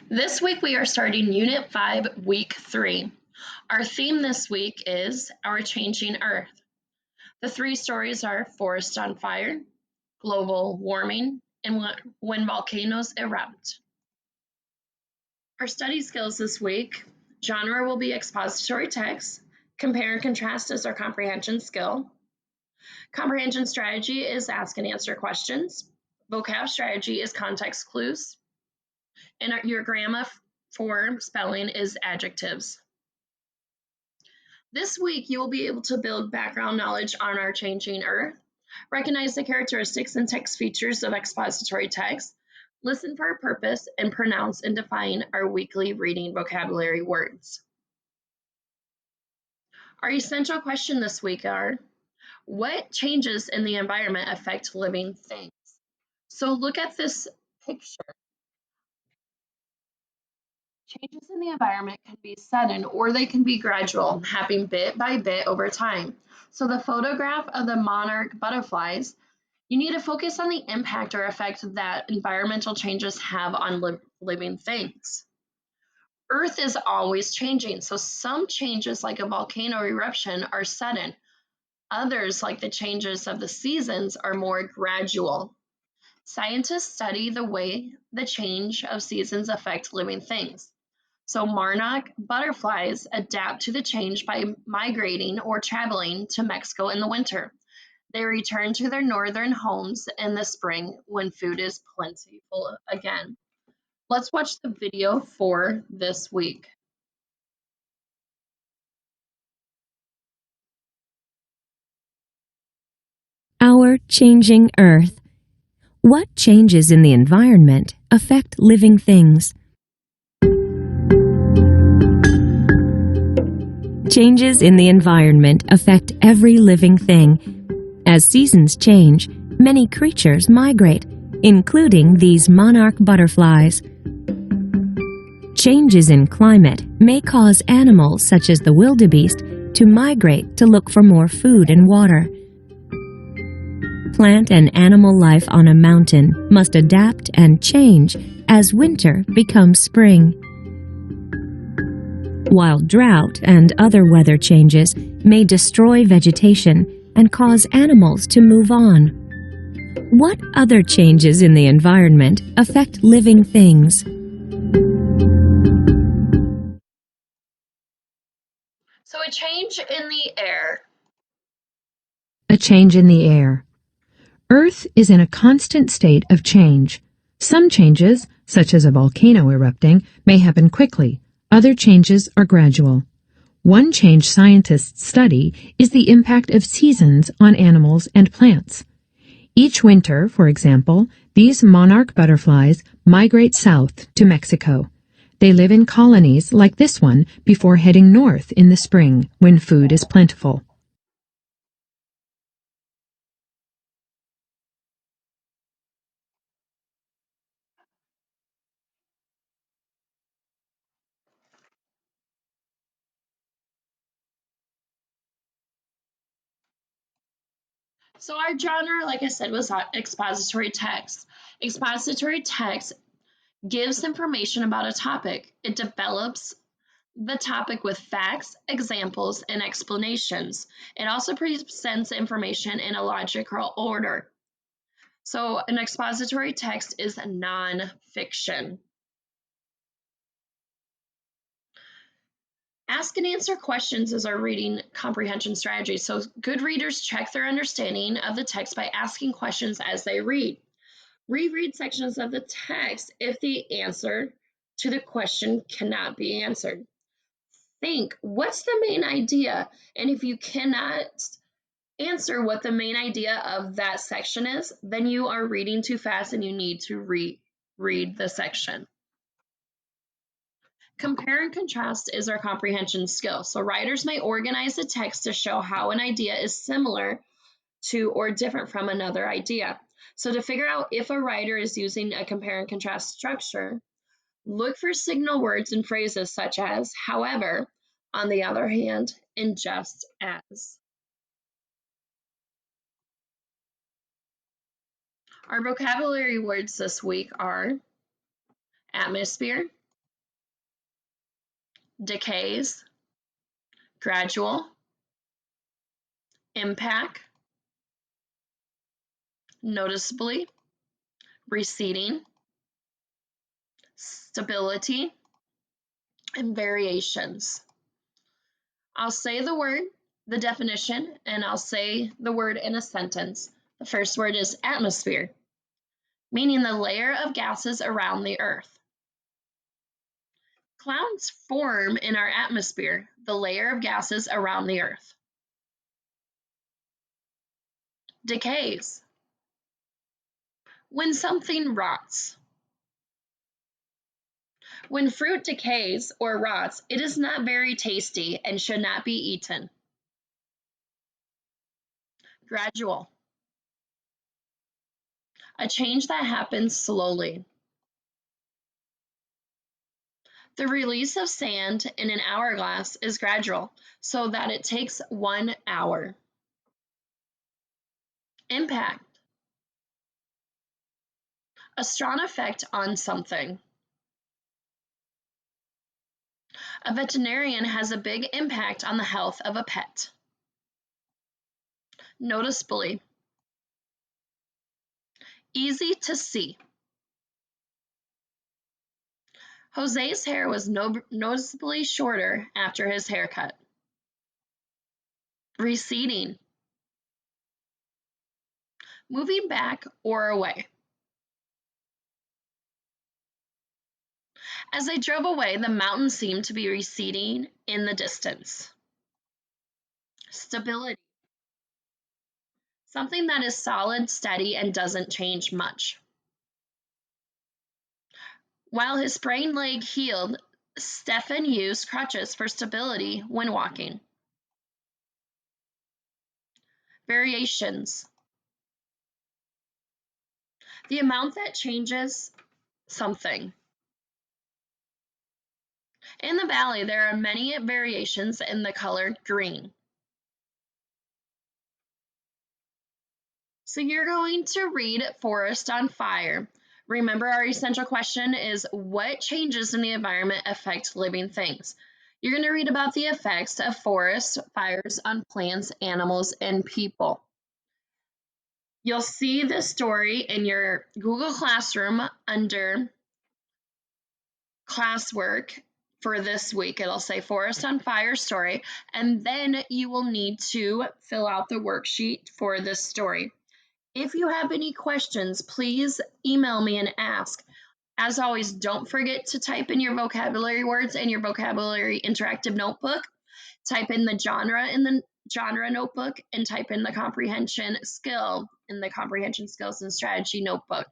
This week we are starting Unit 5, Week 3. Our theme this week is Our Changing Earth. The three stories are Forest on Fire, Global Warming, and When Volcanoes Erupt. Our study skills this week, genre will be expository text, compare and contrast is our comprehension skill. Comprehension strategy is ask and answer questions. Vocab strategy is context clues. And your grammar for spelling is adjectives. This week, you will be able to build background knowledge on our changing Earth, recognize the characteristics and text features of expository text, listen for a purpose, and pronounce and define our weekly reading vocabulary words. Our essential question this week are, what changes in the environment affect living things? So look at this picture. Changes in the environment can be sudden or they can be gradual, happening bit by bit over time. So the photograph of the monarch butterflies, you need to focus on the impact or effect that environmental changes have on living things. Earth is always changing, so some changes like a volcano eruption are sudden. Others, like the changes of the seasons, are more gradual. Scientists study the way the change of seasons affect living things. So monarch butterflies adapt to the change by migrating or traveling to Mexico in the winter. They return to their northern homes in the spring when food is plentiful again. Let's watch the video for this week. Our changing Earth. What changes in the environment affect living things? Changes in the environment affect every living thing. As seasons change, many creatures migrate, including these monarch butterflies. Changes in climate may cause animals such as the wildebeest to migrate to look for more food and water. Plant and animal life on a mountain must adapt and change as winter becomes spring. While drought and other weather changes may destroy vegetation and cause animals to move on. What other changes in the environment affect living things? So a change in the air. A change in the air. Earth is in a constant state of change. Some changes, such as a volcano erupting, may happen quickly. Other changes are gradual. One change scientists study is the impact of seasons on animals and plants. Each winter, for example, these monarch butterflies migrate south to Mexico. They live in colonies like this one before heading north in the spring when food is plentiful. So our genre, like I said, was expository text. Expository text gives information about a topic. It develops the topic with facts, examples, and explanations. It also presents information in a logical order. So an expository text is nonfiction. Ask and answer questions is our reading comprehension strategy. So good readers check their understanding of the text by asking questions as they read. Reread sections of the text if the answer to the question cannot be answered. Think, what's the main idea? And if you cannot answer what the main idea of that section is, then you are reading too fast and you need to reread the section. Compare and contrast is our comprehension skill. So writers may organize the text to show how an idea is similar to or different from another idea. So to figure out if a writer is using a compare and contrast structure, look for signal words and phrases such as however, on the other hand, and just as. Our vocabulary words this week are atmosphere, decays, gradual, impact, noticeably, receding, stability, and variations. I'll say the word, the definition, and I'll say the word in a sentence. The first word is atmosphere, meaning the layer of gases around the Earth. Clouds form in our atmosphere, the layer of gases around the Earth. Decays, when something rots. When fruit decays or rots, it is not very tasty and should not be eaten. Gradual, a change that happens slowly. The release of sand in an hourglass is gradual, so that it takes 1 hour. Impact, a strong effect on something. A veterinarian has a big impact on the health of a pet. Noticeably, easy to see. Jose's hair was noticeably shorter after his haircut. Receding, moving back or away. As they drove away, the mountain seemed to be receding in the distance. Stability, something that is solid, steady, and doesn't change much. While his sprained leg healed, Stefan used crutches for stability when walking. Variations, the amount that changes something. In the valley, there are many variations in the color green. So you're going to read Forest on Fire. Remember, our essential question is what changes in the environment affect living things? You're going to read about the effects of forest fires on plants, animals, and people. You'll see this story in your Google Classroom under classwork for this week. It'll say Forest on Fire story, and then you will need to fill out the worksheet for this story. If you have any questions, please email me and ask. As always, don't forget to type in your vocabulary words in your vocabulary interactive notebook. Type in the genre notebook and type in the comprehension skill in the comprehension skills and strategy notebook.